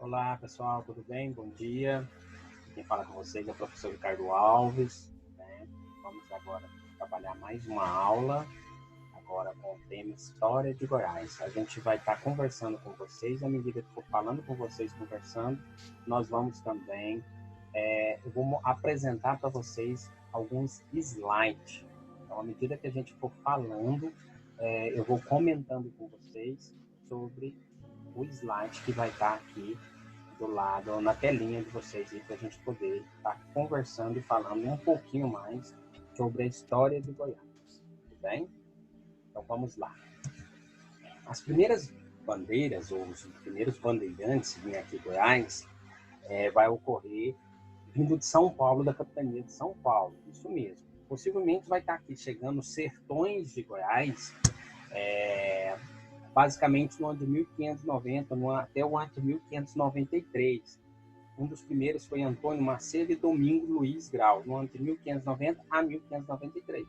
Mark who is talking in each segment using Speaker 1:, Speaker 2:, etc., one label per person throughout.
Speaker 1: Olá pessoal, tudo bem? Bom dia. Quem fala com vocês é o professor Ricardo Alves, né? Vamos agora trabalhar mais uma aula, agora com o tema História de Goiás. A gente vai estar conversando com vocês, à medida que for falando com vocês, conversando, nós vamos também, eu vou apresentar para vocês alguns slides. Então, à medida que a gente for falando, eu vou comentando com vocês sobre o slide que vai estar aqui do lado, na telinha de vocês, para a gente poder estar conversando e falando um pouquinho mais sobre a história de Goiás. Tudo bem? Então vamos lá. As primeiras bandeiras, ou os primeiros bandeirantes que vêm aqui em Goiás, vai ocorrer vindo de São Paulo, da capitania de São Paulo. Isso mesmo. Possivelmente vai estar aqui chegando nos sertões de Goiás, basicamente no ano de 1590, até o ano de 1593. Um dos primeiros foi Antônio Macedo e Domingo Luiz Grau, no ano de 1590 a 1593.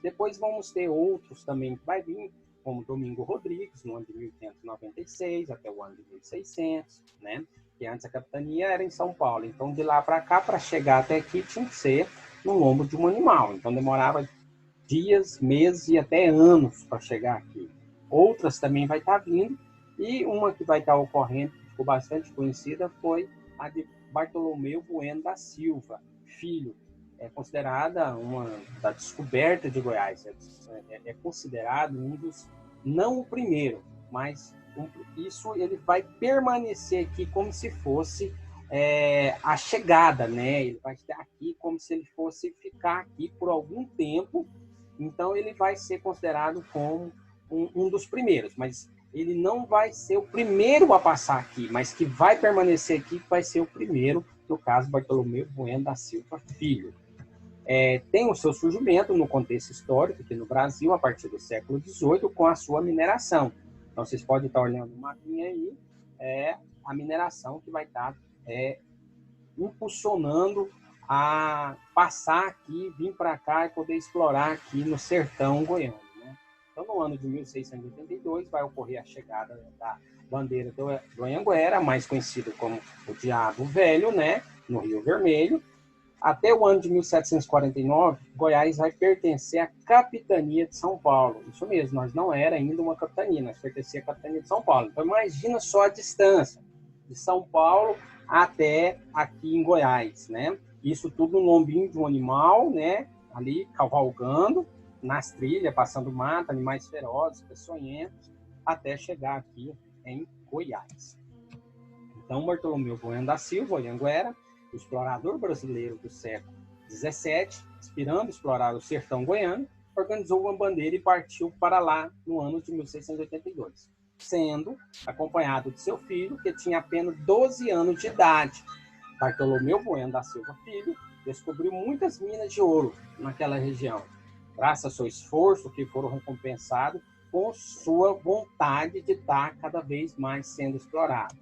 Speaker 1: Depois vamos ter outros também que vai vir, como Domingo Rodrigues, no ano de 1596 até o ano de 1600, né? Que antes a capitania era em São Paulo. Então, de lá para cá, para chegar até aqui, tinha que ser no lombo de um animal. Então, demorava dias, meses e até anos para chegar aqui. Outras também vai estar vindo, e uma que vai estar ocorrendo, que ficou bastante conhecida, foi a de Bartolomeu Bueno da Silva, filho. É considerada uma da descoberta de Goiás, é considerado um dos, não o primeiro, mas isso ele vai permanecer aqui como se fosse a chegada, né? Ele vai estar aqui como se ele fosse ficar aqui por algum tempo. Então ele vai ser considerado como um dos primeiros, mas ele não vai ser o primeiro a passar aqui, mas que vai permanecer aqui, que vai ser o primeiro, no caso, Bartolomeu Bueno da Silva Filho. Tem o seu surgimento no contexto histórico aqui no Brasil, a partir do século XVIII, com a sua mineração. Então, vocês podem estar olhando uma mapinha aí, a mineração que vai estar impulsionando a passar aqui, vir para cá e poder explorar aqui no sertão goiano. Né? Então, no ano de 1682, vai ocorrer a chegada da bandeira do Anhanguera, mais conhecido como o Diabo Velho, né, no Rio Vermelho. Até o ano de 1749, Goiás vai pertencer à capitania de São Paulo. Isso mesmo, nós não era ainda uma capitania, nós pertencia à capitania de São Paulo. Então, imagina só a distância de São Paulo até aqui em Goiás, né? Isso tudo no lombinho de um animal, né? Ali cavalgando nas trilhas, passando mata, animais ferozes, peçonhentos, até chegar aqui em Goiás. Então, Bartolomeu Bueno da Silva, Anhanguera, o explorador brasileiro do século XVII, inspirando explorar o sertão goiano, organizou uma bandeira e partiu para lá no ano de 1682, sendo acompanhado de seu filho, que tinha apenas 12 anos de idade. Bartolomeu Bueno da Silva Filho descobriu muitas minas de ouro naquela região, graças ao seu esforço, que foram recompensados com sua vontade de estar cada vez mais sendo explorado.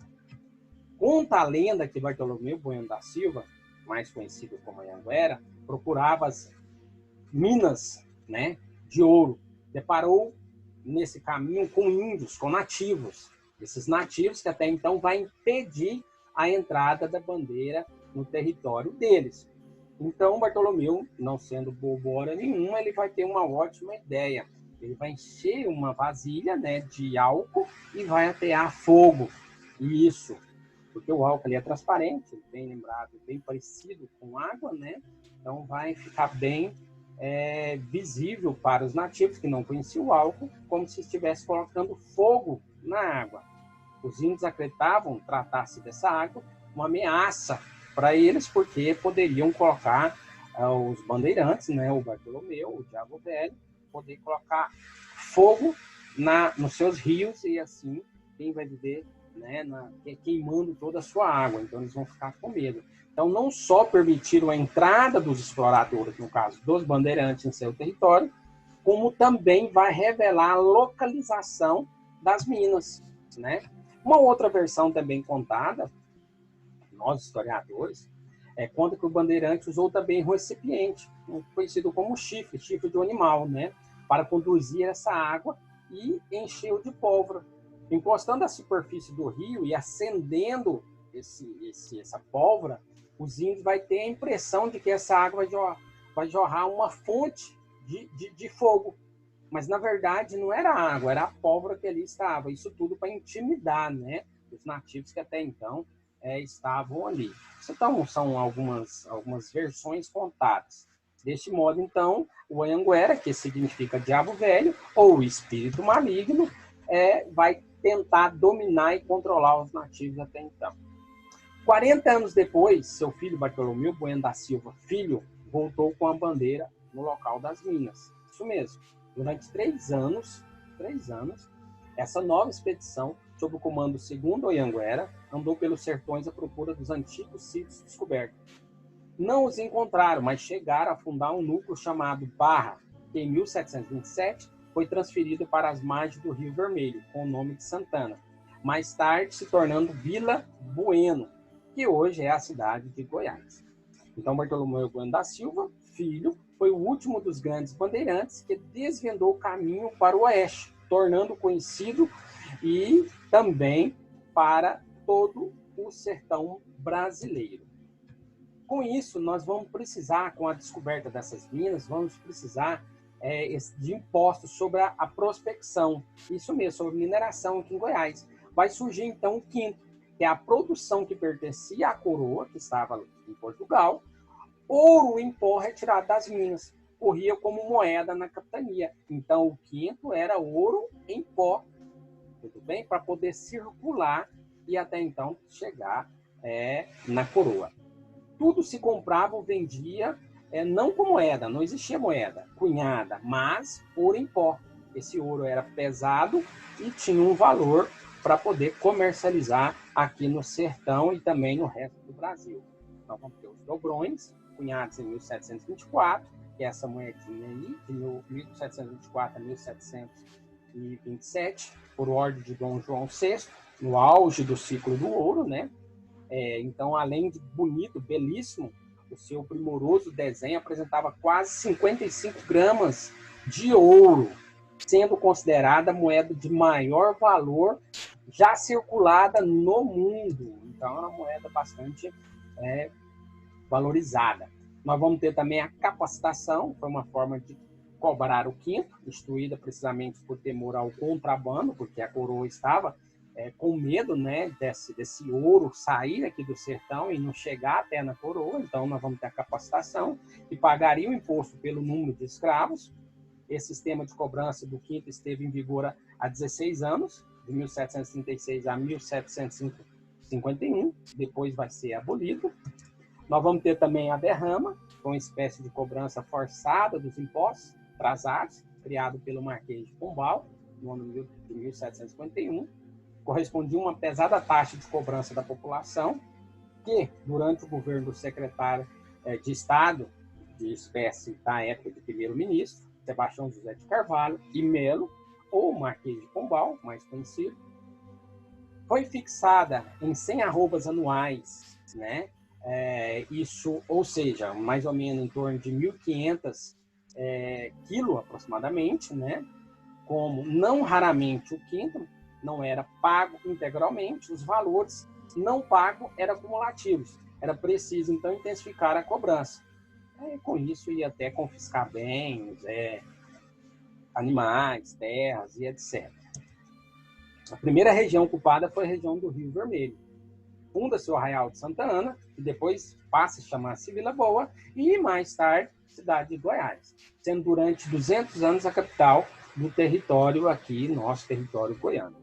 Speaker 1: Conta a lenda que Bartolomeu Bueno da Silva, mais conhecido como Anhanguera, procurava as minas, né, de ouro. Deparou nesse caminho com índios, com nativos. Esses nativos que até então vai impedir a entrada da bandeira no território deles. Então, Bartolomeu, não sendo bobo hora nenhuma, ele vai ter uma ótima ideia. Ele vai encher uma vasilha, né, de álcool e vai atear fogo. E isso, porque o álcool ali é transparente, bem lembrado, bem parecido com água, né? Então vai ficar bem visível para os nativos que não conheciam o álcool, como se estivesse colocando fogo na água. Os índios acreditavam tratar-se dessa água uma ameaça para eles, porque poderiam colocar os bandeirantes, né? O Bartolomeu, o Diabo Velho, poder colocar fogo nos seus rios e assim quem vai viver, né, queimando toda a sua água. Então eles vão ficar com medo. Então não só permitiram a entrada dos exploradores, no caso dos bandeirantes, em seu território, como também vai revelar a localização das minas, né? Uma outra versão também contada, nós historiadores, conta que o bandeirante usou também um recipiente, conhecido como chifre de um animal, né, para conduzir essa água e encheu de pólvora, encostando a superfície do rio e acendendo essa pólvora, os índios vai ter a impressão de que essa água vai jorrar uma fonte de fogo. Mas, na verdade, não era água, era a pólvora que ali estava. Isso tudo para intimidar, né, os nativos que até então estavam ali. Então, são algumas versões contadas. Deste modo, então, o Anhanguera, que significa diabo velho, ou espírito maligno, vai tentar dominar e controlar os nativos até então. 40 anos depois, seu filho Bartolomeu Bueno da Silva, filho, voltou com a bandeira no local das minas. Isso mesmo. Durante 3 anos, essa nova expedição, sob o comando do segundo Anhanguera, andou pelos sertões à procura dos antigos sítios descobertos. Não os encontraram, mas chegaram a fundar um núcleo chamado Barra, que em 1727 foi transferido para as margens do Rio Vermelho, com o nome de Santana, mais tarde se tornando Vila Bueno, que hoje é a cidade de Goiás. Então, Bartolomeu Bueno da Silva, filho, foi o último dos grandes bandeirantes que desvendou o caminho para o oeste, tornando conhecido e também para todo o sertão brasileiro. Com isso, nós vamos precisar, com a descoberta dessas minas, vamos precisar de impostos sobre a prospecção. Isso mesmo, sobre mineração aqui em Goiás. Vai surgir, então, o quinto, que é a produção que pertencia à coroa, que estava em Portugal, ouro em pó retirado das minas, corria como moeda na capitania. Então, o quinto era ouro em pó, tudo bem? Para poder circular e até então chegar na coroa. Tudo se comprava ou vendia, não com moeda, não existia moeda cunhada, mas ouro em pó. Esse ouro era pesado e tinha um valor para poder comercializar aqui no sertão e também no resto do Brasil. Então, vamos ter os dobrões, cunhados em 1724, que é essa moedinha aí, de 1724 a 1727, por ordem de Dom João VI, no auge do ciclo do ouro, né? Então, além de bonito, belíssimo, o seu primoroso desenho apresentava quase 55 gramas de ouro, sendo considerada a moeda de maior valor já circulada no mundo. Então, é uma moeda bastante valorizada. Nós vamos ter também a capacitação, foi uma forma de cobrar o quinto, instituída precisamente por temor ao contrabando, porque a coroa estava com medo, né, desse ouro sair aqui do sertão e não chegar até na coroa. Então, nós vamos ter a capacitação, que pagaria o imposto pelo número de escravos. Esse sistema de cobrança do quinto esteve em vigor há 16 anos, de 1736 a 1751, depois vai ser abolido. Nós vamos ter também a derrama, que é uma espécie de cobrança forçada dos impostos atrasados, criado pelo Marquês de Pombal, no ano de 1751. Correspondia a uma pesada taxa de cobrança da população, que, durante o governo do secretário de Estado de espécie da época de primeiro-ministro, Sebastião José de Carvalho e Melo, ou Marquês de Pombal, mais conhecido, foi fixada em 100 arrobas anuais, né? Isso, ou seja, mais ou menos em torno de 1.500 quilos aproximadamente, né? Como não raramente o quinto não era pago integralmente, os valores não pagos eram acumulativos. Era preciso, então, intensificar a cobrança. Com isso, ia até confiscar bens, animais, terras e etc. A primeira região ocupada foi a região do Rio Vermelho. Funda-se o Arraial de Santa Ana, que depois passa a chamar-se Vila Boa, e mais tarde, cidade de Goiás, sendo durante 200 anos a capital do território aqui, nosso território goiano.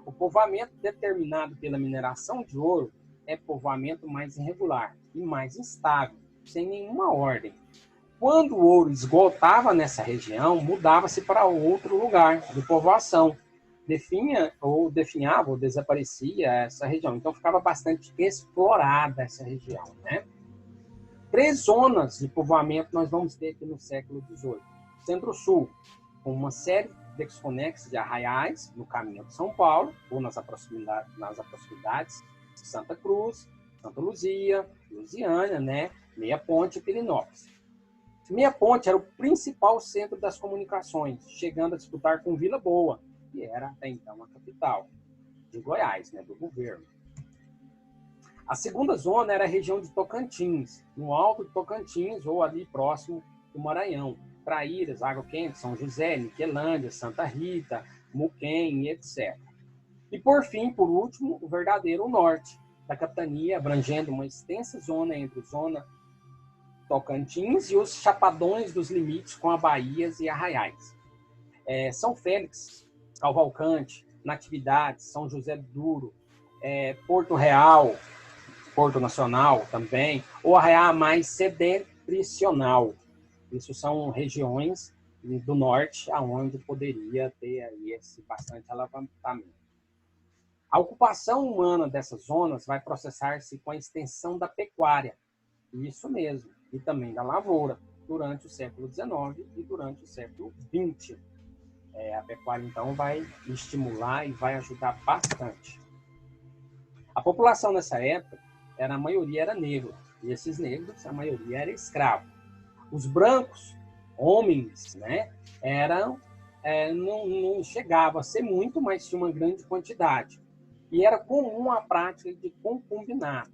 Speaker 1: O povoamento determinado pela mineração de ouro é povoamento mais irregular e mais instável, sem nenhuma ordem. Quando o ouro esgotava nessa região, mudava-se para outro lugar de povoação. Definhava ou desaparecia essa região. Então, ficava bastante explorada essa região, né? 3 zonas de povoamento nós vamos ter aqui no século XVIII. Centro-Sul, com uma série desconexos de arraiais no caminho de São Paulo, ou nas proximidades de Santa Cruz, Santa Luzia, Lusiânia, né? Meia Ponte e Pirinópolis. Meia Ponte era o principal centro das comunicações, chegando a disputar com Vila Boa, que era até então a capital de Goiás, né? Do governo. A segunda zona era a região de Tocantins, no alto de Tocantins ou ali próximo do Maranhão. Traíras, Água Quente, São José, Niquelândia, Santa Rita, Muquem, etc. E por fim, por último, o verdadeiro norte da capitania, abrangendo uma extensa zona entre zona Tocantins e os chapadões dos limites com a Bahias e Arraiais. São Félix, Cavalcante, Natividade, São José do Duro, Porto Real, Porto Nacional também, ou Arraiá mais sedentricional. Isso são regiões do norte, aonde poderia ter aí esse bastante alavantamento. A ocupação humana dessas zonas vai processar-se com a extensão da pecuária, isso mesmo, e também da lavoura, durante o século XIX e durante o século XX. A pecuária, então, vai estimular e vai ajudar bastante. A população nessa época, a maioria era negra, e esses negros, a maioria era escravo. Os brancos, homens, né, não chegava a ser muito, mas tinha uma grande quantidade. E era comum a prática de concubinato.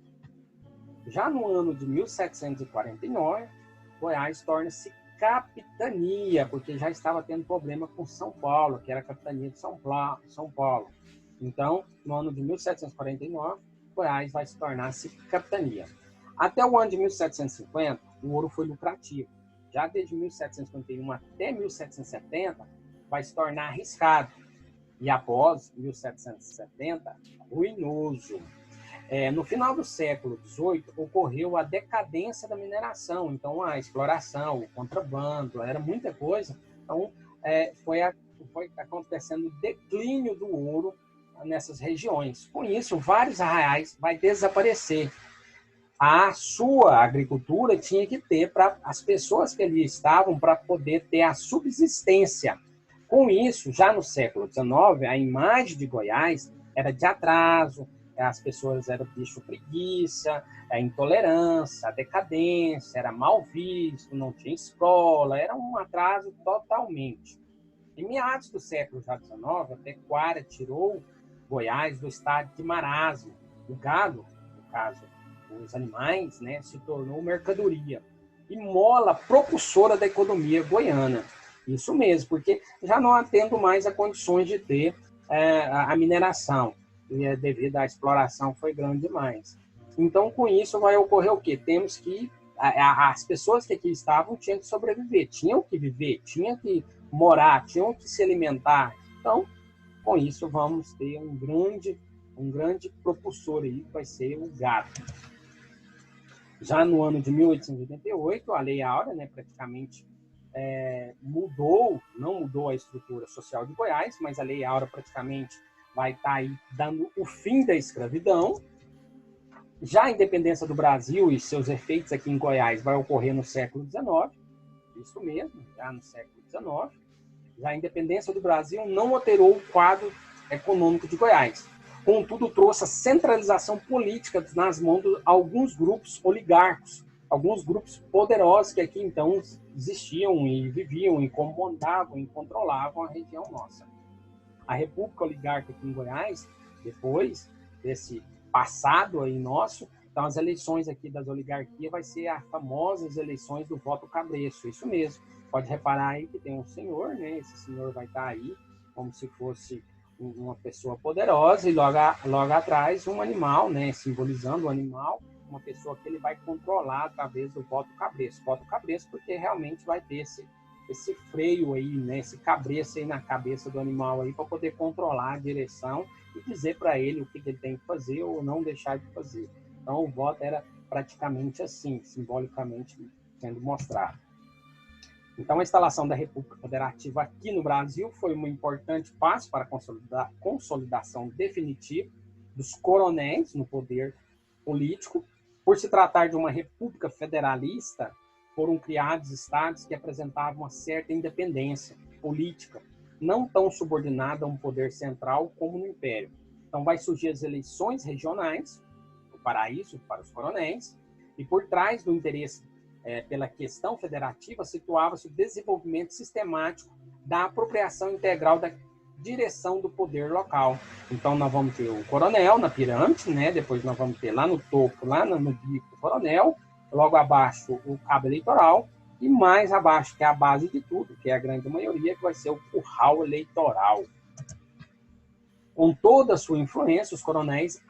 Speaker 1: Já no ano de 1749, Goiás torna-se capitania, porque já estava tendo problema com São Paulo, que era a capitania de São Paulo. Então, no ano de 1749, Goiás vai se tornar-se capitania. Até o ano de 1750, o ouro foi lucrativo. Já desde 1751 até 1770, vai se tornar arriscado. E após 1770, ruinoso. No final do século XVIII, ocorreu a decadência da mineração. Então, a exploração, o contrabando, era muita coisa. Então, foi acontecendo o declínio do ouro nessas regiões. Com isso, vários arraiais vai desaparecer. A sua agricultura tinha que ter para as pessoas que ali estavam para poder ter a subsistência. Com isso, já no século XIX, a imagem de Goiás era de atraso, as pessoas eram bicho preguiça, a intolerância, a decadência, era mal visto, não tinha escola, era um atraso totalmente. Em meados do século XIX, a pecuária tirou Goiás do estado de marasmo. O gado, no caso, os animais, né, se tornou mercadoria e mola propulsora da economia goiana. Isso mesmo, porque já não atendo mais a condições de ter a mineração, e devido à exploração foi grande demais. Então, com isso, vai ocorrer o quê? Temos que as pessoas que aqui estavam tinham que sobreviver, tinham que viver, tinham que morar, tinham que se alimentar. Então, com isso, vamos ter um grande propulsor aí, que vai ser o gado. Já no ano de 1888, a Lei Áurea, né, praticamente não mudou a estrutura social de Goiás, mas a Lei Áurea praticamente vai estar aí dando o fim da escravidão. Já a independência do Brasil e seus efeitos aqui em Goiás vai ocorrer no século XIX, isso mesmo, já no século XIX. Já a independência do Brasil não alterou o quadro econômico de Goiás. Contudo, trouxe a centralização política nas mãos de alguns grupos oligárquicos, alguns grupos poderosos que aqui então existiam e viviam e comandavam e controlavam a região nossa. A República Oligárquica aqui em Goiás, depois desse passado aí nosso, então as eleições aqui das oligarquias vai ser as famosas eleições do voto cabresto, isso mesmo. Pode reparar aí que tem um senhor, né? Esse senhor vai estar aí como se fosse uma pessoa poderosa e logo atrás um animal, né? Simbolizando o animal, uma pessoa que ele vai controlar através do voto cabresto. Voto cabresto porque realmente vai ter esse freio aí, né? Esse cabresto aí na cabeça do animal aí para poder controlar a direção e dizer para ele o que ele tem que fazer ou não deixar de fazer. Então o voto era praticamente assim, simbolicamente sendo mostrado. Então, a instalação da República Federativa aqui no Brasil foi um importante passo para a consolidação definitiva dos coronéis no poder político. Por se tratar de uma república federalista, foram criados estados que apresentavam uma certa independência política, não tão subordinada a um poder central como no Império. Então, vai surgir as eleições regionais, para isso, para os coronéis, e por trás do interesse pela questão federativa, situava-se o desenvolvimento sistemático da apropriação integral direção do poder local. Então, nós vamos ter o coronel na pirâmide, né? Depois nós vamos ter lá no topo, lá no bico do coronel, logo abaixo o cabo eleitoral, e mais abaixo, que é a base de tudo, que é a grande maioria, que vai ser o curral eleitoral. Com toda a sua influência, os coronéis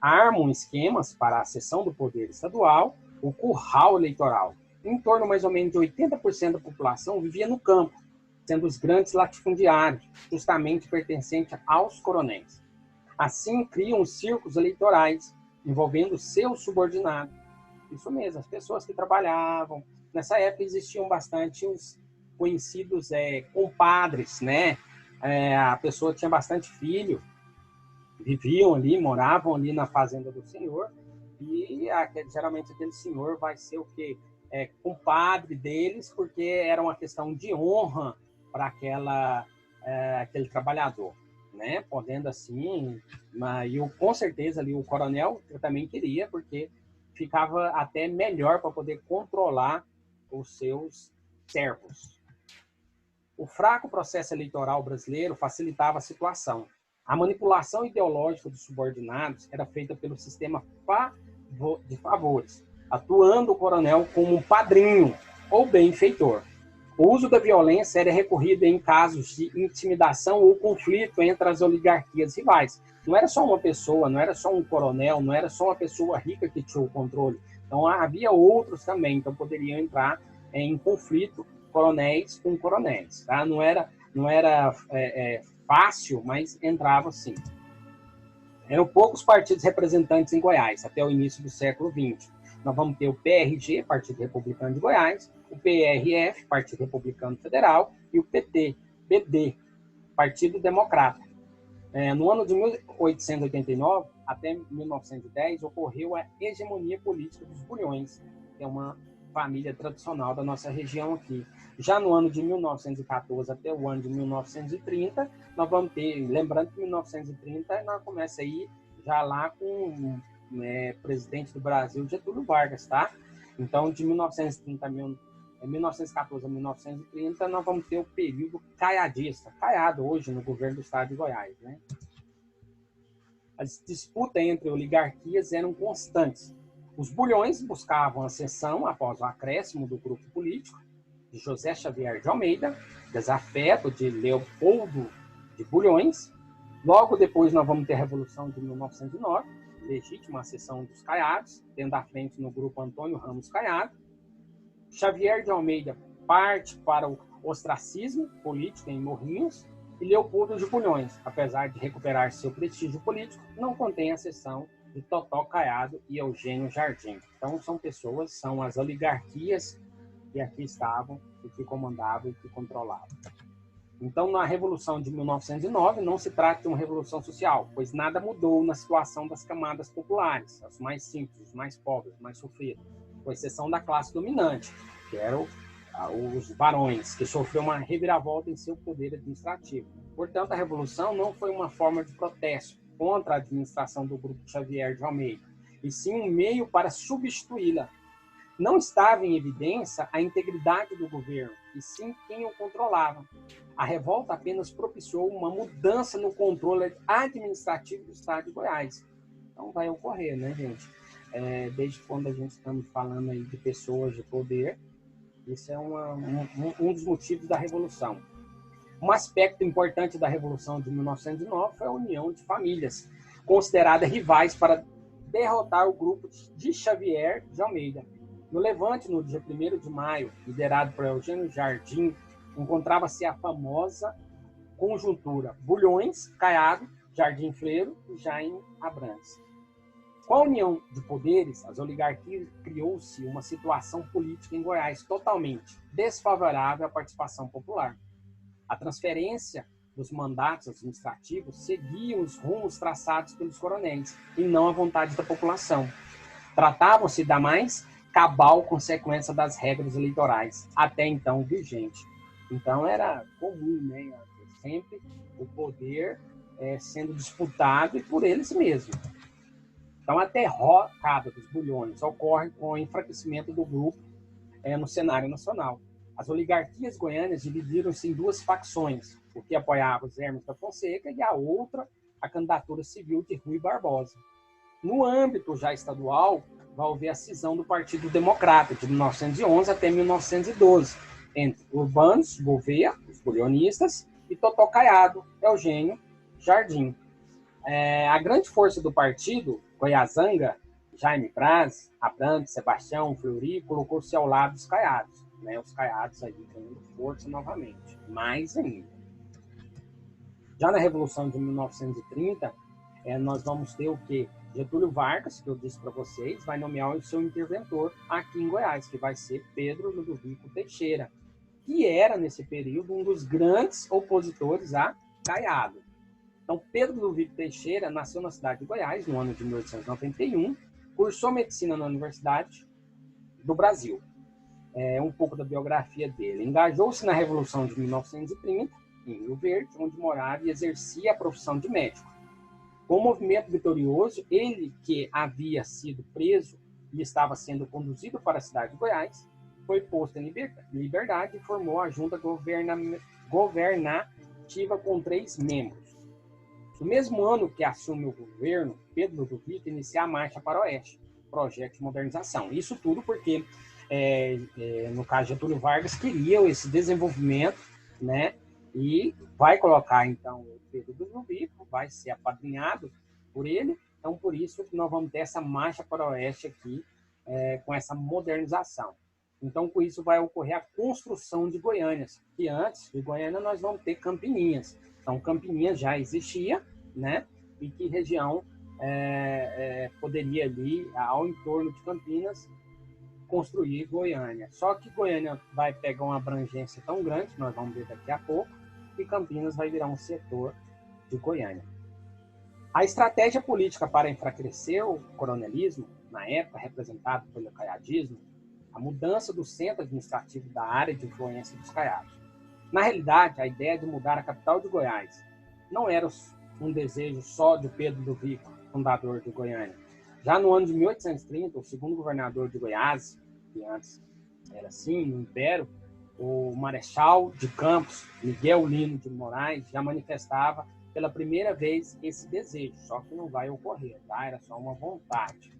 Speaker 1: armam esquemas para a cessão do poder estadual, o curral eleitoral. Em torno mais ou menos de 80% da população vivia no campo, sendo os grandes latifundiários, justamente pertencentes aos coronéis. Assim, criam os círculos eleitorais, envolvendo seus subordinados. Isso mesmo, as pessoas que trabalhavam. Nessa época existiam bastante os conhecidos compadres, né? A pessoa tinha bastante filho, viviam ali, moravam ali na fazenda do senhor, e geralmente aquele senhor vai ser o quê? Compadre deles, porque era uma questão de honra para aquele trabalhador, né? Podendo assim, com certeza ali o coronel também queria, porque ficava até melhor para poder controlar os seus servos. O fraco processo eleitoral brasileiro facilitava a situação. A manipulação ideológica dos subordinados era feita pelo sistema de favores, atuando o coronel como um padrinho ou benfeitor. O uso da violência era recorrido em casos de intimidação ou conflito entre as oligarquias rivais. Não era só uma pessoa, não era só um coronel, não era só uma pessoa rica que tinha o controle. Então havia outros também, então poderiam entrar em conflito coronéis com coronéis. Tá? Não era fácil, mas entrava sim. Eram poucos partidos representantes em Goiás, até o início do século XX. Nós vamos ter o PRG, Partido Republicano de Goiás, o PRF, Partido Republicano Federal, e o PT, BD, Partido Democrata. No ano de 1889 até 1910, ocorreu a hegemonia política dos Bulhões, que é uma família tradicional da nossa região aqui. Já no ano de 1914 até o ano de 1930, nós vamos ter, lembrando que 1930 nós começa aí já lá com presidente do Brasil, Getúlio Vargas, tá? Então, de 1914 a 1930, nós vamos ter o período caiadista, caiado hoje no governo do estado de Goiás, né? As disputas entre oligarquias eram constantes. Os Bulhões buscavam ascensão após o acréscimo do grupo político de José Xavier de Almeida, desafeto de Leopoldo de Bulhões. Logo depois nós vamos ter a Revolução de 1909, legítima ascensão dos Caiados, tendo à frente no grupo Antônio Ramos Caiado. Xavier de Almeida parte para o ostracismo político em Morrinhos, e Leopoldo de Bulhões, apesar de recuperar seu prestígio político, não contém a seção de Totó Caiado e Eugênio Jardim. Então são as oligarquias que aqui estavam e que comandavam e que controlavam. Então, na Revolução de 1909, não se trata de uma revolução social, pois nada mudou na situação das camadas populares, os mais simples, os mais pobres, os mais sofridos, com exceção da classe dominante, que eram os barões, que sofreu uma reviravolta em seu poder administrativo. Portanto, a Revolução não foi uma forma de protesto contra a administração do grupo Xavier de Almeida, e sim um meio para substituí-la. Não estava em evidência a integridade do governo, e sim quem o controlava. A revolta apenas propiciou uma mudança no controle administrativo do estado de Goiás. Então vai ocorrer, né, gente? Desde quando a gente estamos falando aí de pessoas de poder, isso é um dos motivos da Revolução. Um aspecto importante da Revolução de 1909 foi a união de famílias, consideradas rivais para derrotar o grupo de Xavier de Almeida. No Levante, no dia 1º de maio, liderado por Eugênio Jardim, encontrava-se a famosa conjuntura Bulhões, Caiado, Jardim Freiro e Jaime Abrantes. Com a união de poderes, as oligarquias criou-se uma situação política em Goiás totalmente desfavorável à participação popular. A transferência dos mandatos administrativos seguiam os rumos traçados pelos coronéis e não a vontade da população. Tratavam-se da mais cabal consequência das regras eleitorais, até então vigente. Então era comum, né, sempre o poder sendo disputado e por eles mesmos. Então a derrocada dos Bulhões ocorre com o enfraquecimento do grupo no cenário nacional. As oligarquias goianas dividiram-se em duas facções, o que apoiava os Hermes da Fonseca e a outra, a candidatura civil de Rui Barbosa. No âmbito já estadual, vai haver a cisão do Partido Democrata, de 1911 até 1912, entre Urbanos Gouveia, os bulionistas, e Totó Caiado, Eugênio Jardim. A grande força do partido, Goiazanga, Jaime Braz, Abrantes, Sebastião, Fleury, colocou-se ao lado dos Caiados, né? Os Caiados aí ganhando força novamente, mais ainda. Já na Revolução de 1930, nós vamos ter o quê? Getúlio Vargas, que eu disse para vocês, vai nomear o seu interventor aqui em Goiás, que vai ser Pedro Ludovico Teixeira, que era, nesse período, um dos grandes opositores a Caiado. Então, Pedro Ludovico Teixeira nasceu na cidade de Goiás, no ano de 1891, cursou medicina na Universidade do Brasil. Um pouco da biografia dele. Engajou-se na Revolução de 1930, em Rio Verde, onde morava e exercia a profissão de médico. Com o movimento vitorioso, ele, que havia sido preso e estava sendo conduzido para a cidade de Goiás, foi posto em liberdade e formou a junta governativa com 3 membros. No mesmo ano que assume o governo, Pedro Ludovico inicia a Marcha para o Oeste, projeto de modernização. Isso tudo porque, no caso de Getúlio Vargas, queria esse desenvolvimento, né? E vai colocar, então, o Pedro Ludovico, vai ser apadrinhado por ele. Então, por isso que nós vamos ter essa Marcha para o Oeste aqui, com essa modernização. Então, com isso vai ocorrer a construção de Goiânias, que antes de Goiânia nós vamos ter Campininhas. Então, Campininhas já existia, né? E que região poderia ali, ao entorno de Campinas, construir Goiânia. Só que Goiânia vai pegar uma abrangência tão grande, que nós vamos ver daqui a pouco, que Campinas vai virar um setor de Goiânia. A estratégia política para enfraquecer o coronelismo, na época representado pelo caiadismo, a mudança do centro administrativo da área de influência dos caiados. Na realidade, a ideia de mudar a capital de Goiás não era um desejo só de Pedro Ludovico, fundador de Goiânia. Já no ano de 1830, o segundo governador de Goiás, que antes era assim, no Império, o Marechal de Campos, Miguel Lino de Moraes, já manifestava pela primeira vez esse desejo, só que não vai ocorrer, tá? Era só uma vontade.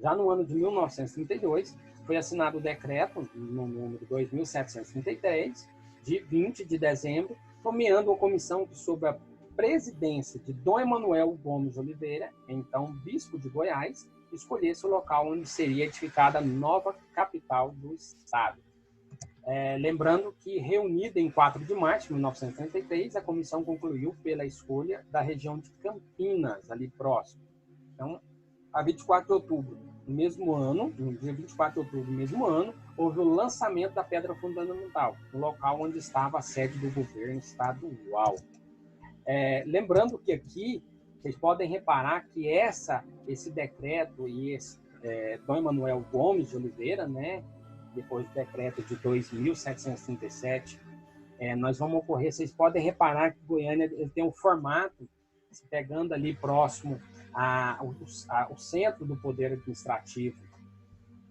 Speaker 1: Já no ano de 1932, foi assinado o decreto, no número 2.733, de 20 de dezembro, nomeando uma comissão que, sob a presidência de Dom Emanuel Gomes Oliveira, então bispo de Goiás, escolhesse o local onde seria edificada a nova capital do estado. Lembrando que, reunida em 4 de março de 1933, a comissão concluiu pela escolha da região de Campinas, ali próximo. Então, a 24 de outubro do mesmo ano, no dia 24 de outubro do mesmo ano, houve o lançamento da pedra fundamental, no local onde estava a sede do governo estadual. Lembrando que aqui, vocês podem reparar que esse decreto e esse Dom Emanuel Gomes de Oliveira, né, depois do decreto de 2.737, nós vamos ocorrer, vocês podem reparar que Goiânia ele tem um formato, pegando ali próximo ao centro do poder administrativo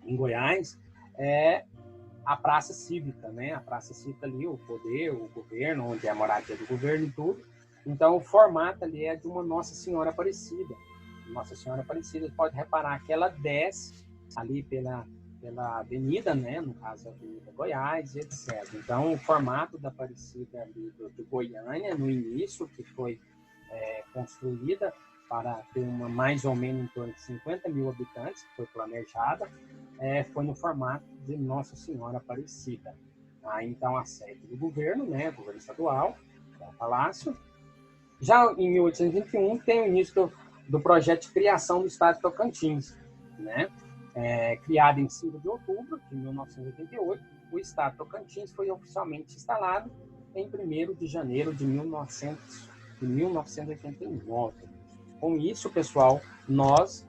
Speaker 1: em Goiás, a Praça Cívica, né? A Praça Cívica ali, o poder, o governo, onde é a moradia do governo e tudo. Então, o formato ali é de uma Nossa Senhora Aparecida. Nossa Senhora Aparecida, você pode reparar que ela desce ali pela avenida, né? No caso, a Avenida Goiás, etc. Então, o formato da Aparecida ali de Goiânia, no início, que foi construída para ter mais ou menos em torno de 50 mil habitantes, que foi planejada, foi no formato de Nossa Senhora Aparecida. Então, a sede do governo, né? Governo estadual, o Palácio. Já em 1821, tem o início do projeto de criação do Estado de Tocantins, né? Criado em 5 de outubro de 1988, o Estado de Tocantins foi oficialmente instalado em 1º de janeiro de 1989. Com isso, pessoal, nós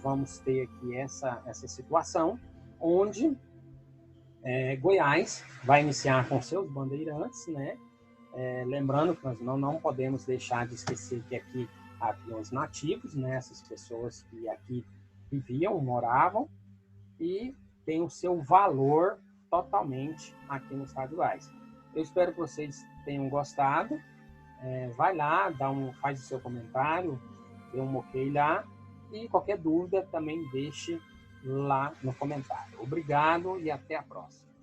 Speaker 1: vamos ter aqui essa situação onde Goiás vai iniciar com seus bandeirantes, né? Lembrando que nós não podemos deixar de esquecer que aqui havia os nativos, né? Essas pessoas que aqui viviam, moravam, e tem o seu valor totalmente aqui no estado de Goiás. Eu espero que vocês tenham gostado. Vai lá, faz o seu comentário, dê um ok lá, e qualquer dúvida também deixe lá no comentário. Obrigado e até a próxima.